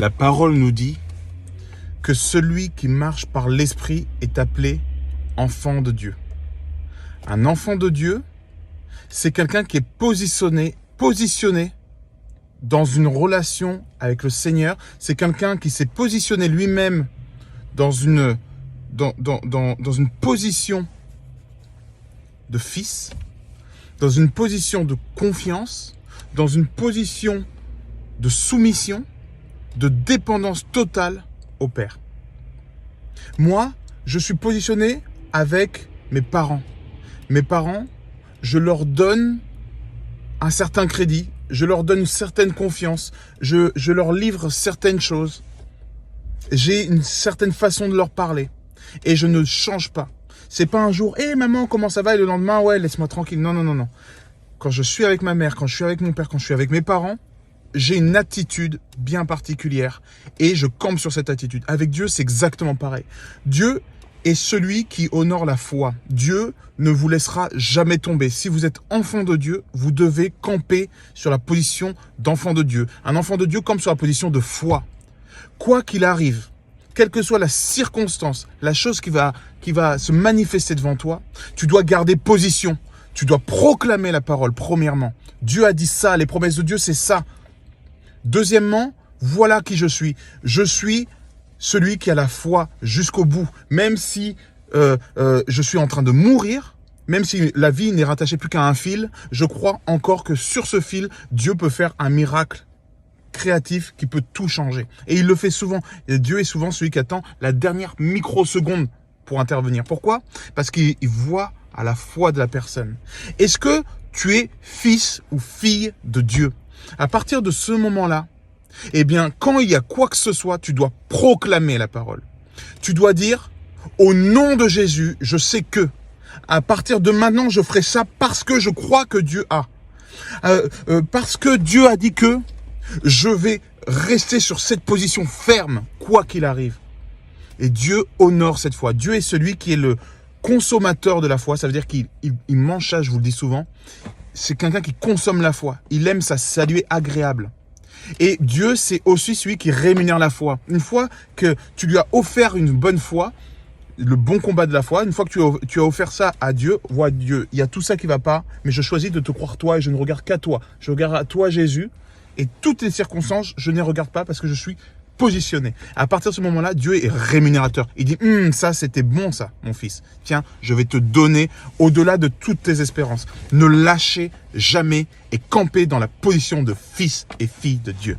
La parole nous dit que celui qui marche par l'esprit est appelé enfant de Dieu. Un enfant de Dieu, c'est quelqu'un qui est positionné dans une relation avec le Seigneur. C'est quelqu'un qui s'est positionné lui-même dans une position de fils, dans une position de confiance, dans une position de soumission, de dépendance totale au Père. Moi, je suis positionné avec mes parents. Mes parents, je leur donne un certain crédit, je leur donne une certaine confiance, je leur livre certaines choses. J'ai une certaine façon de leur parler et je ne change pas. C'est pas un jour, hé maman, comment ça va? Et le lendemain, ouais, laisse-moi tranquille. Non, non, non, non. Quand je suis avec ma mère, quand je suis avec mon père, quand je suis avec mes parents, j'ai une attitude bien particulière et je campe sur cette attitude. Avec Dieu, c'est exactement pareil. Dieu est celui qui honore la foi. Dieu ne vous laissera jamais tomber. Si vous êtes enfant de Dieu, vous devez camper sur la position d'enfant de Dieu. Un enfant de Dieu campe sur la position de foi. Quoi qu'il arrive, quelle que soit la circonstance, la chose qui va se manifester devant toi, tu dois garder position. Tu dois proclamer la parole, premièrement. Dieu a dit ça, les promesses de Dieu, c'est ça. Deuxièmement, voilà qui je suis. Je suis celui qui a la foi jusqu'au bout. Même si je suis en train de mourir, même si la vie n'est rattachée plus qu'à un fil, je crois encore que sur ce fil, Dieu peut faire un miracle créatif qui peut tout changer. Et il le fait souvent. Et Dieu est souvent celui qui attend la dernière microseconde pour intervenir. Pourquoi? Parce qu'il voit à la foi de la personne. Est-ce que tu es fils ou fille de Dieu? À partir de ce moment-là, eh bien, quand il y a quoi que ce soit, tu dois proclamer la parole. Tu dois dire, au nom de Jésus, je sais que, à partir de maintenant, je ferai ça parce que je crois que Dieu a. Parce que Dieu a dit que, je vais rester sur cette position ferme, quoi qu'il arrive. Et Dieu honore cette foi. Dieu est celui qui est le consommateur de la foi. Ça veut dire qu'il mange ça, je vous le dis souvent. C'est quelqu'un qui consomme la foi. Il aime ça, ça lui est agréable. Et Dieu, c'est aussi celui qui rémunère la foi. Une fois que tu lui as offert une bonne foi, le bon combat de la foi, une fois que tu as offert ça à Dieu, vois Dieu, il y a tout ça qui va pas, mais je choisis de te croire toi et je ne regarde qu'à toi. Je regarde à toi, Jésus, et toutes les circonstances, je ne les regarde pas parce que je suis positionné. À partir de ce moment-là, Dieu est rémunérateur. Il dit, ça c'était bon ça, mon fils. Tiens, je vais te donner au-delà de toutes tes espérances. Ne lâchez jamais et campez dans la position de fils et fille de Dieu.